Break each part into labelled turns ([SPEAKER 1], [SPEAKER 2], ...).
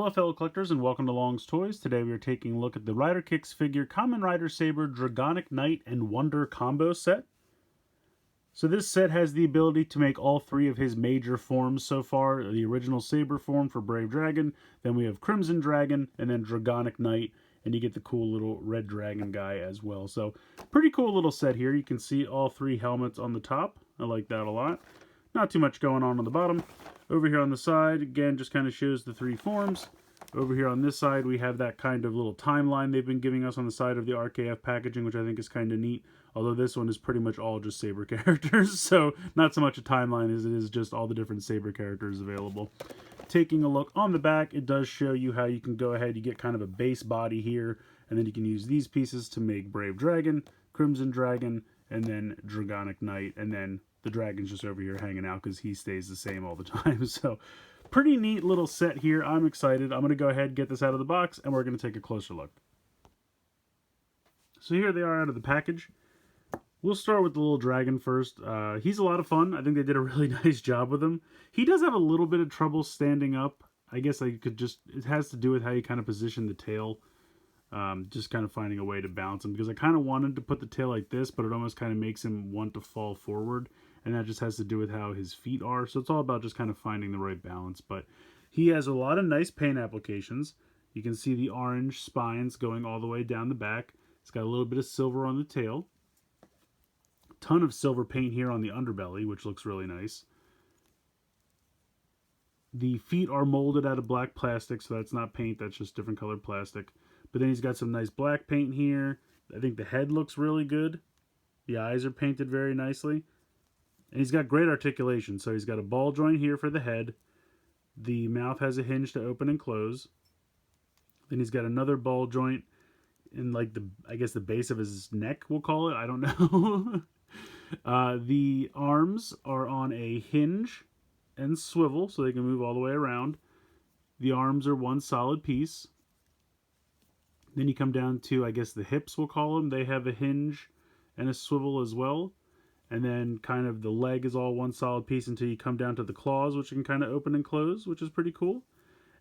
[SPEAKER 1] Hello fellow collectors and welcome to Long's Toys. Today we are taking a look at the Rider Kicks figure Kamen Rider Saber Dragonic Knight and Wonder combo set. So this set has the ability to make all three of his major forms so far. The original Saber form for Brave Dragon, then we have Crimson Dragon, and then Dragonic Knight, and you get the cool little red dragon guy as well. So pretty cool little set here. You can see all three helmets on the top. I like that a lot. Not too much going on the bottom. Over here on the side, again, just kind of shows the three forms. Over here on this side, we have that kind of little timeline they've been giving us on the side of the RKF packaging, which I think is kind of neat. Although this one is pretty much all just Saber characters, so not so much a timeline as it is just all the different Saber characters available. Taking a look on the back, it does show you how you can go ahead, you get kind of a base body here, and then you can use these pieces to make Brave Dragon, Crimson Dragon, and then Dragonic Knight, and then the dragon's just over here hanging out because he stays the same all the time. So pretty neat little set here. I'm excited. I'm going to go ahead and get this out of the box and we're going to take a closer look. So here they are out of the package. We'll start with the little dragon first. He's a lot of fun. I think they did a really nice job with him. He does have a little bit of trouble standing up. I guess I could just, it has to do with how you kind of position the tail. Just kind of finding a way to balance him because I kind of wanted to put the tail like this, but it almost kind of makes him want to fall forward. And that just has to do with how his feet are. So it's all about just kind of finding the right balance. But he has a lot of nice paint applications. You can see the orange spines going all the way down the back. It's got a little bit of silver on the tail. Ton of silver paint here on the underbelly, which looks really nice. The feet are molded out of black plastic, so that's not paint, that's just different colored plastic. But then he's got some nice black paint here. I think the head looks really good. The eyes are painted very nicely. And he's got great articulation. So he's got a ball joint here for the head. The mouth has a hinge to open and close. Then he's got another ball joint in like the, I guess the base of his neck, we'll call it. I don't know. The arms are on a hinge and swivel so they can move all the way around. The arms are one solid piece. Then you come down to, I guess the hips, we'll call them. They have a hinge and a swivel as well. And then kind of the leg is all one solid piece until you come down to the claws, which you can kind of open and close, which is pretty cool.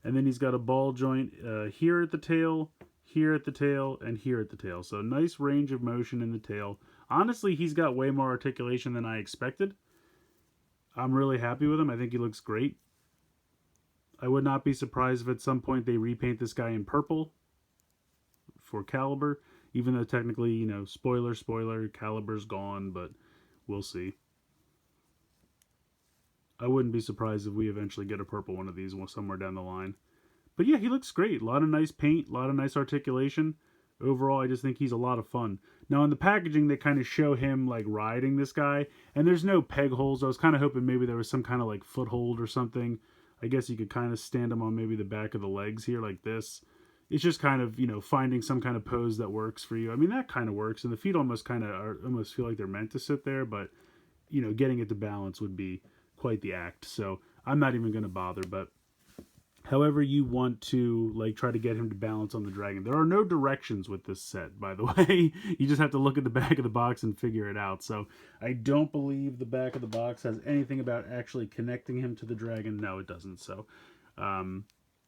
[SPEAKER 1] And then he's got a ball joint here at the tail, here at the tail, and here at the tail. So nice range of motion in the tail. Honestly, he's got way more articulation than I expected. I'm really happy with him. I think he looks great. I would not be surprised if at some point they repaint this guy in purple for Caliber, even though technically, you know, spoiler, Caliber's gone, but we'll see. I wouldn't be surprised if we eventually get a purple one of these somewhere down the line. But yeah, he looks great. A lot of nice paint, a lot of nice articulation. Overall, I just think he's a lot of fun. Now, in the packaging, they kind of show him, like, riding this guy. And there's no peg holes. I was kind of hoping maybe there was some kind of, like, foothold or something. I guess you could kind of stand him on maybe the back of the legs here like this. It's just kind of, you know, finding some kind of pose that works for you. I mean, that kind of works. And the feet almost kind of almost feel like they're meant to sit there. But, you know, getting it to balance would be quite the act. So I'm not even going to bother. But however you want to, like, try to get him to balance on the dragon. There are no directions with this set, by the way. You just have to look at the back of the box and figure it out. So I don't believe the back of the box has anything about actually connecting him to the dragon. No, it doesn't. So,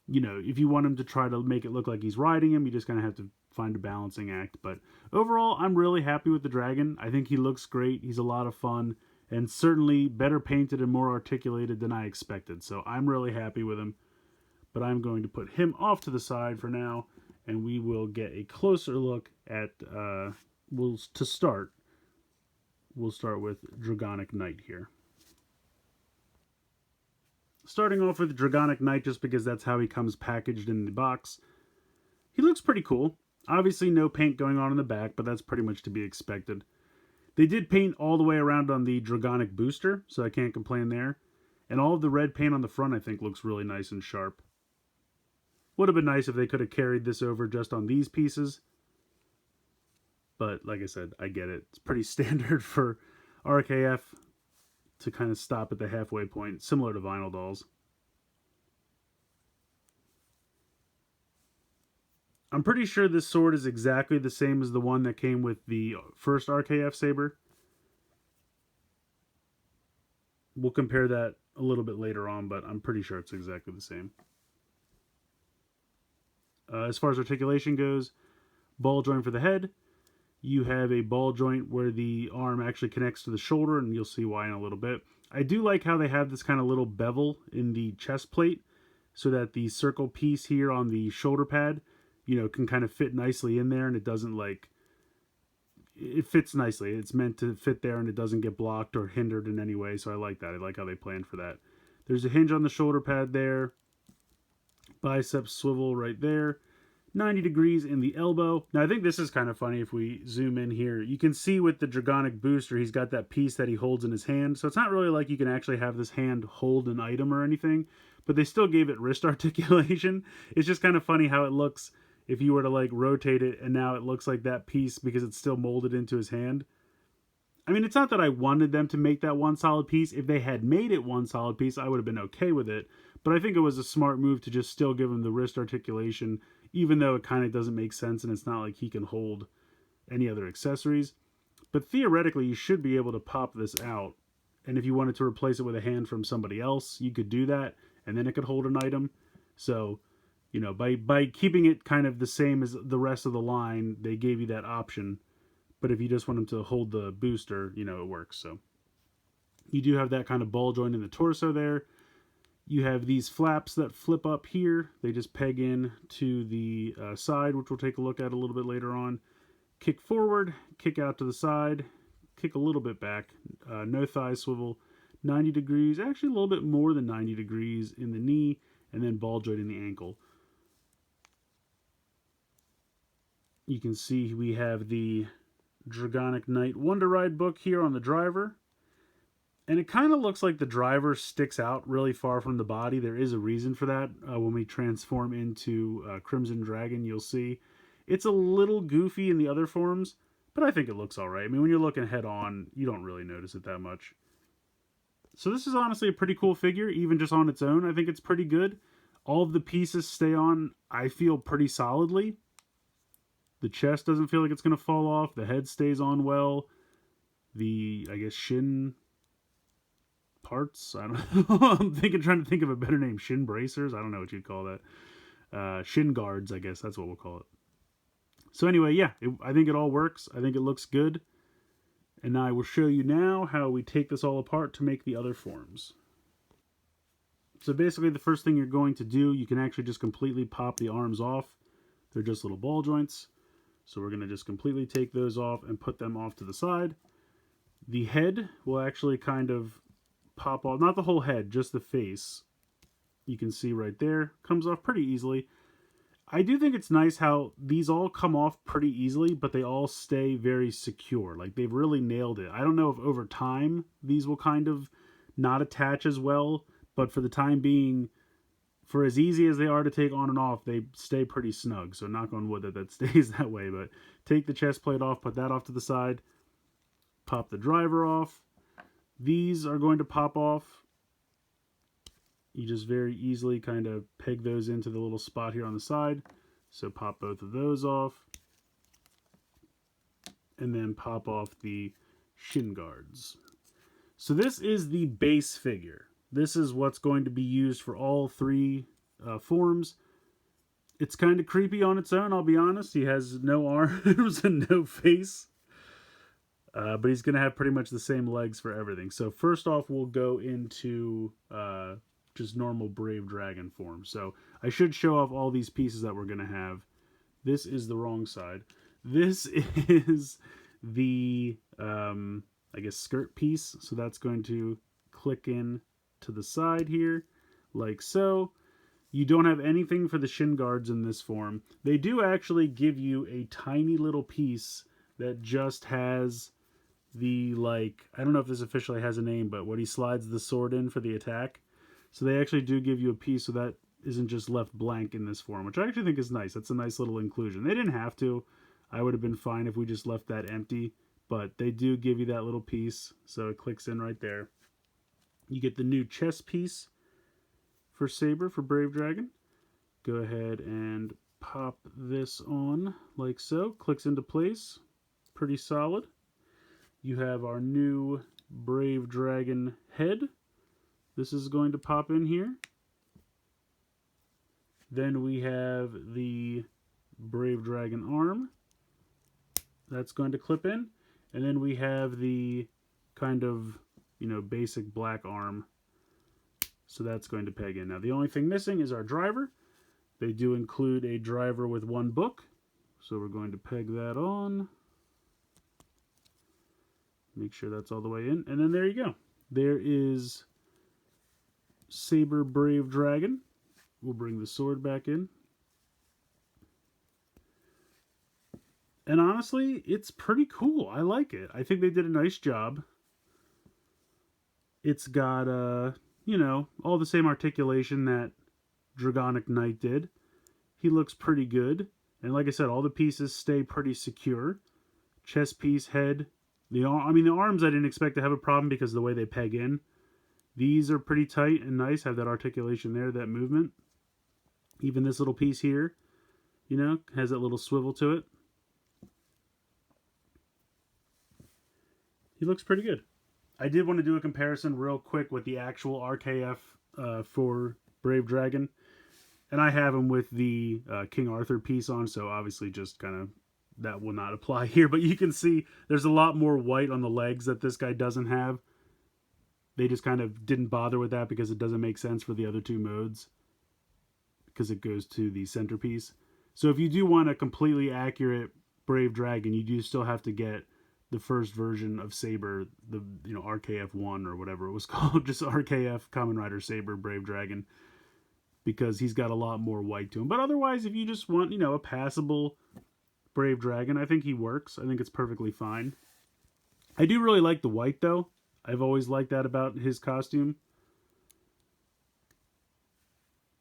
[SPEAKER 1] you know, if you want him to try to make it look like he's riding him, you just kind of have to find a balancing act. But overall, I'm really happy with the dragon. I think he looks great. He's a lot of fun and certainly better painted and more articulated than I expected. So I'm really happy with him. But I'm going to put him off to the side for now, and we will get a closer look at, we'll start with Dragonic Knight here. Starting off with Dragonic Knight, just because that's how he comes packaged in the box. He looks pretty cool. Obviously no paint going on in the back, but that's pretty much to be expected. They did paint all the way around on the Dragonic booster, so I can't complain there. And all of the red paint on the front, I think, looks really nice and sharp. Would have been nice if they could have carried this over just on these pieces. But like I said, I get it. It's pretty standard for RKF to kind of stop at the halfway point, similar to vinyl dolls. I'm pretty sure this sword is exactly the same as the one that came with the first RKF Saber. We'll compare that a little bit later on, but I'm pretty sure it's exactly the same. As far as articulation goes, ball joint for the head. You have a ball joint where the arm actually connects to the shoulder, and you'll see why in a little bit. I do like how they have this kind of little bevel in the chest plate so that the circle piece here on the shoulder pad, you know, can kind of fit nicely in there, and it doesn't like, it fits nicely. It's meant to fit there and it doesn't get blocked or hindered in any way, so I like that. I like how they planned for that. There's a hinge on the shoulder pad there. Bicep swivel right there. 90 degrees in the elbow. Now, I think this is kind of funny if we zoom in here. You can see with the Dragonic booster, he's got that piece that he holds in his hand. So it's not really like you can actually have this hand hold an item or anything, but they still gave it wrist articulation. It's just kind of funny how it looks if you were to like rotate it and now it looks like that piece because it's still molded into his hand. I mean, it's not that I wanted them to make that one solid piece. If they had made it one solid piece, I would have been okay with it. But I think it was a smart move to just still give him the wrist articulation, even though it kind of doesn't make sense and it's not like he can hold any other accessories. But theoretically, you should be able to pop this out. And if you wanted to replace it with a hand from somebody else, you could do that, and then it could hold an item. So, you know, by keeping it kind of the same as the rest of the line, they gave you that option. But if you just want him to hold the booster, you know, it works. So you do have that kind of ball joint in the torso there. You have these flaps that flip up here. They just peg in to the side, which we'll take a look at a little bit later on. Kick forward, kick out to the side, kick a little bit back. No thigh swivel, 90 degrees, actually a little bit more than 90 degrees in the knee, and then ball joint in the ankle. You can see we have the Dragonic Knight Wonder Ride book here on the driver. And it kind of looks like the driver sticks out really far from the body. There is a reason for that. When we transform into Crimson Dragon, you'll see. It's a little goofy in the other forms, but I think it looks alright. I mean, when you're looking head on, you don't really notice it that much. So this is honestly a pretty cool figure, even just on its own. I think it's pretty good. All of the pieces stay on, I feel, pretty solidly. The chest doesn't feel like it's going to fall off. The head stays on well. The, I guess, shin parts, I don't know. I'm trying to think of a better name. Shin bracers? I don't know what you'd call that. Shin guards, I guess. That's what we'll call it. So anyway, yeah, I think it all works. I think it looks good. And I will show you now how we take this all apart to make the other forms. So basically the first thing you're going to do, you can actually just completely pop the arms off. They're just little ball joints. So we're going to just completely take those off and put them off to the side. The head will actually kind of pop off, not the whole head, just the face. You can see right there, comes off pretty easily. I do think it's nice how these all come off pretty easily, but they all stay very secure. Like, they've really nailed it. I don't know if over time these will kind of not attach as well, but for the time being, for as easy as they are to take on and off, they stay pretty snug. So knock on wood that stays that way. But take the chest plate off, put that off to the side, pop the driver off. These are going to pop off. You just very easily kind of peg those into the little spot here on the side. So pop both of those off. And then pop off the shin guards. So this is the base figure. This is what's going to be used for all three forms. It's kind of creepy on its own, I'll be honest. He has no arms and no face. But he's going to have pretty much the same legs for everything. So first off, we'll go into just normal Brave Dragon form. So I should show off all these pieces that we're going to have. This is the wrong side. This is the, I guess, skirt piece. So that's going to click in to the side here, like so. You don't have anything for the shin guards in this form. They do actually give you a tiny little piece that just has the, like, I don't know if this officially has a name, but when he slides the sword in for the attack. So they actually do give you a piece so that isn't just left blank in this form, which I actually think is nice. That's a nice little inclusion. They didn't have to. I would have been fine if we just left that empty, but they do give you that little piece, so it clicks in right there. You get the new chest piece for Saber, for Brave Dragon. Go ahead and pop this on like so. Clicks into place. Pretty solid. You have our new Brave Dragon head. This is going to pop in here. Then we have the Dragon arm. That's going to clip in. And then we have the kind of, you know, basic black arm. So that's going to peg in. Now the only thing missing is our driver. They do include a driver with one book. So we're going to peg that on. Make sure that's all the way in. And then there you go. There is Saber Brave Dragon. We'll bring the sword back in. And honestly, it's pretty cool. I like it. I think they did a nice job. It's got, you know, all the same articulation that Dragonic Knight did. He looks pretty good. And like I said, all the pieces stay pretty secure. Chest piece, head. The arms I didn't expect to have a problem because of the way they peg in. These are pretty tight and nice. Have that articulation there, that movement. Even this little piece here, you know, has that little swivel to it. He looks pretty good. I did want to do a comparison real quick with the actual RKF for Brave Dragon. And I have him with the King Arthur piece on, so obviously just kind of that will not apply here. But you can see there's a lot more white on the legs that this guy doesn't have. They just kind of didn't bother with that because it doesn't make sense for the other two modes. Because it goes to the centerpiece. So if you do want a completely accurate Brave Dragon, you do still have to get the first version of Saber, the RKF1 or whatever it was called, just RKF Kamen Rider Saber Brave Dragon, because he's got a lot more white to him. But otherwise, if you just want, you know, a passable Brave Dragon, I think he works. I think it's perfectly fine. I do really like the white though. I've always liked that about his costume.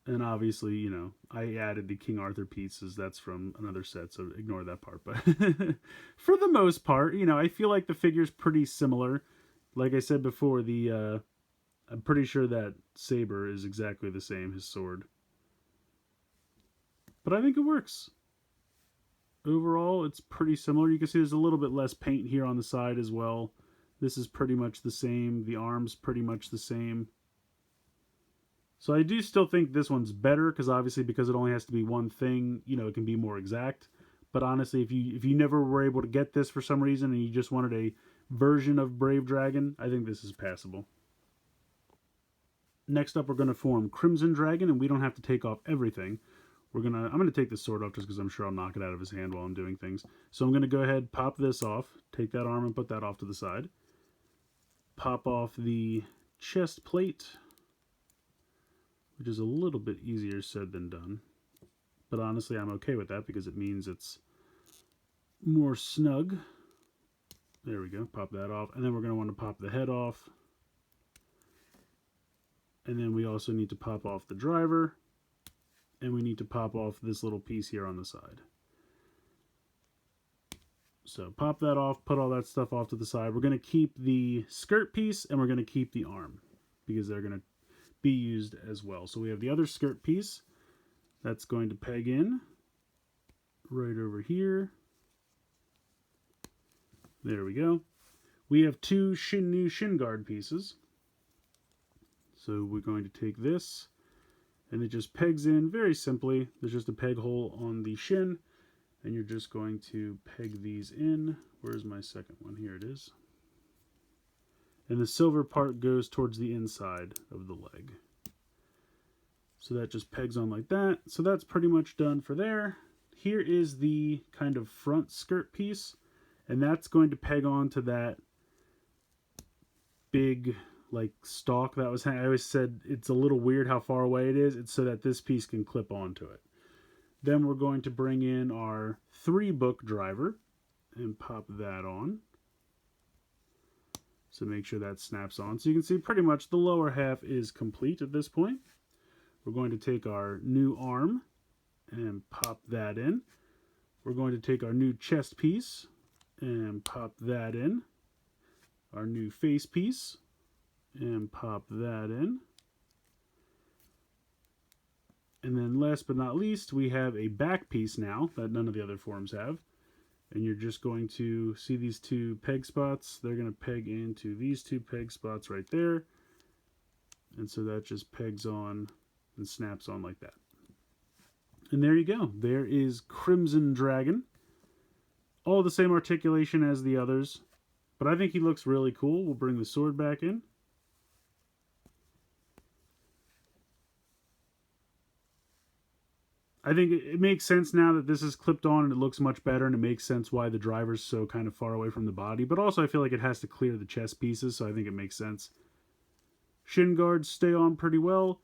[SPEAKER 1] And obviously, you know, I added the King Arthur pieces. That's from another set, so ignore that part. But for the most part, you know, I feel like the figure's pretty similar. Like I said before, I'm pretty sure that Saber is exactly the same, his sword. But I think it works. Overall, it's pretty similar. You can see there's a little bit less paint here on the side as well. This is pretty much the same. The arm's pretty much the same. So I do still think this one's better because obviously because it only has to be one thing, you know, it can be more exact. But honestly, if you never were able to get this for some reason and you just wanted a version of Brave Dragon, I think this is passable. Next up, we're going to form Crimson Dragon, and we don't have to take off everything. I'm going to take the sword off just because I'm sure I'll knock it out of his hand while I'm doing things. So I'm going to go ahead, pop this off, take that arm and put that off to the side. Pop off the chest plate, which is a little bit easier said than done. But honestly, I'm okay with that because it means it's more snug. There we go, pop that off. And then we're going to want to pop the head off. And then we also need to pop off the driver. And we need to pop off this little piece here on the side. So pop that off, put all that stuff off to the side. We're going to keep the skirt piece and we're going to keep the arm because they're going to be used as well. So we have the other skirt piece that's going to peg in right over here. There we go. We have two new shin guard pieces. So we're going to take this and it just pegs in very simply. There's just a peg hole on the shin and you're just going to peg these in. Where's my second one? Here it is. And the silver part goes towards the inside of the leg. So that just pegs on like that. So that's pretty much done for there. Here is the kind of front skirt piece. And that's going to peg onto that big like stalk that was hanging. I always said it's a little weird how far away it is. It's so that this piece can clip onto it. Then we're going to bring in our 3-book driver and pop that on. So make sure that snaps on. So you can see pretty much the lower half is complete at this point. We're going to take our new arm and pop that in. We're going to take our new chest piece and pop that in. Our new face piece and pop that in. And then last but not least, we have a back piece now that none of the other forms have. And you're just going to see these two peg spots. They're going to peg into these two peg spots right there. And so that just pegs on and snaps on like that. And there you go. There is Crimson Dragon. All the same articulation as the others, but I think he looks really cool. We'll bring the sword back in. I think it makes sense now that this is clipped on and it looks much better, and it makes sense why the driver's so kind of far away from the body. But also I feel like it has to clear the chest pieces, so I think it makes sense. Shin guards stay on pretty well.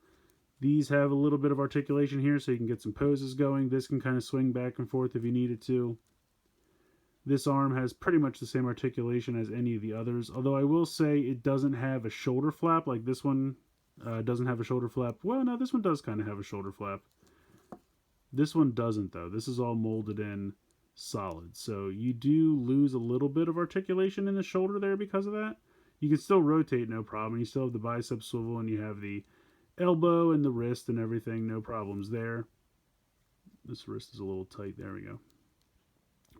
[SPEAKER 1] These have a little bit of articulation here, so you can get some poses going. This can kind of swing back and forth if you need it to. This arm has pretty much the same articulation as any of the others, although I will say it doesn't have a shoulder flap like this one doesn't have a shoulder flap. Well, no, this one does kind of have a shoulder flap. This one doesn't, though. This is all molded in solid, so you do lose a little bit of articulation in the shoulder there because of that. You can still rotate, no problem. You still have the bicep swivel, and you have the elbow and the wrist and everything, no problems there. This wrist is a little tight. There we go.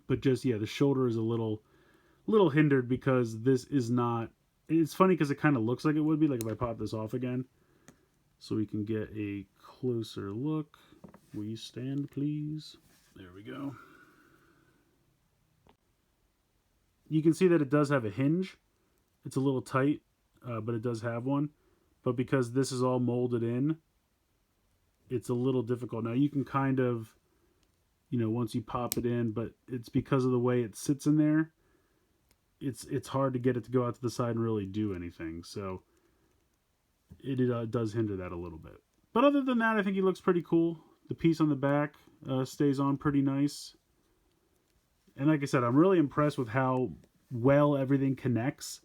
[SPEAKER 1] But just, yeah, the shoulder is a little hindered because this is not... It's funny because it kind of looks like it would be, like if I pop this off again. So we can get a closer look. Will you stand, please? There we go. You can see that it does have a hinge. It's a little tight, but it does have one. But because this is all molded in, it's a little difficult. Now you can kind of, once you pop it in, but it's because of the way it sits in there, it's hard to get it to go out to the side and really do anything. So it does hinder that a little bit. But other than that, I think he looks pretty cool. The piece on the back stays on pretty nice. And like I said, I'm really impressed with how well everything connects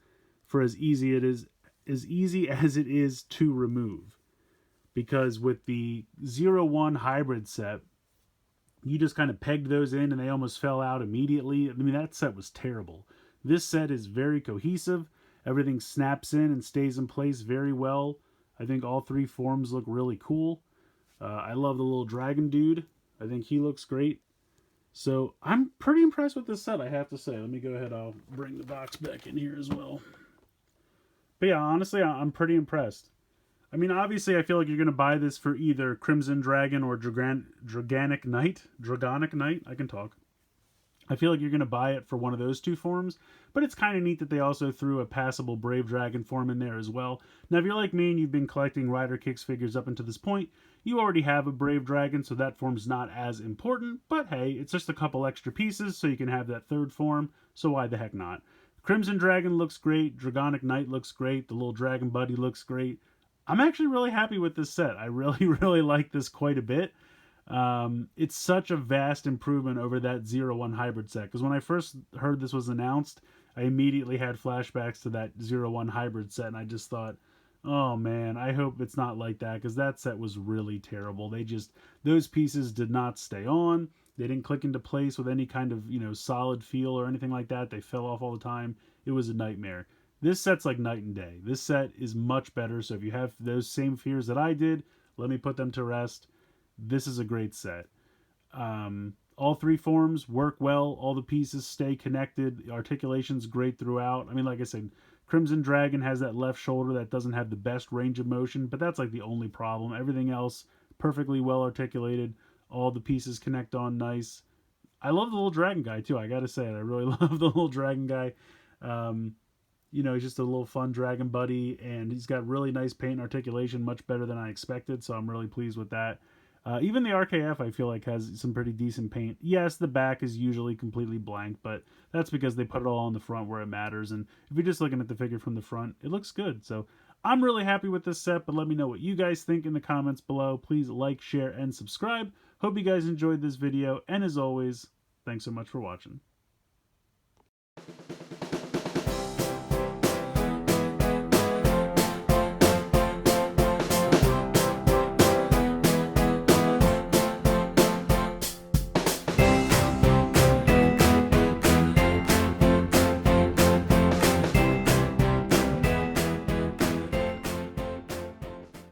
[SPEAKER 1] for as easy as it is to remove. Because with the 0-1 hybrid set, you just kind of pegged those in and they almost fell out immediately. I mean, that set was terrible. This set is very cohesive. Everything snaps in and stays in place very well. I think all three forms look really cool. I love the little dragon dude. I think he looks great. So I'm pretty impressed with this set, I have to say. Let me go ahead. I'll bring the box back in here as well. But yeah, honestly, I'm pretty impressed. I mean, obviously, I feel like you're going to buy this for either Crimson Dragon or Dragonic Knight. Dragonic Knight, I can talk. I feel like you're going to buy it for one of those two forms, but it's kind of neat that they also threw a passable Brave Dragon form in there as well. Now, if you're like me and you've been collecting Rider Kicks figures up until this point, you already have a Brave Dragon, so that form's not as important, but hey, it's just a couple extra pieces, so you can have that third form, so why the heck not? Crimson Dragon looks great, Dragonic Knight looks great, the little dragon buddy looks great. I'm actually really happy with this set. I really, really like this quite a bit. It's such a vast improvement over that 0-1 hybrid set, because when I first heard this was announced, I immediately had flashbacks to that 0-1 hybrid set, and I just thought, oh man, I hope it's not like that, because that set was really terrible. Those pieces did not stay on. They didn't click into place with any kind of, solid feel or anything like that. They fell off all the time. It was a nightmare. This set's like night and day. This set is much better, so if you have those same fears that I did, let me put them to rest. This is a great set. All three forms work well. All the pieces stay connected. The articulation's great throughout. I mean, like I said, Crimson Dragon has that left shoulder that doesn't have the best range of motion, but that's like the only problem. Everything else, perfectly well articulated. All the pieces connect on nice. I love the little dragon guy, too. I gotta say it. I really love the little dragon guy. He's just a little fun dragon buddy, and he's got really nice paint and articulation, much better than I expected, so I'm really pleased with that. Even the RKF, I feel like, has some pretty decent paint. Yes, the back is usually completely blank, but that's because they put it all on the front where it matters. And if you're just looking at the figure from the front, it looks good. So I'm really happy with this set, but let me know what you guys think in the comments below. Please like, share, and subscribe. Hope you guys enjoyed this video. And as always, thanks so much for watching.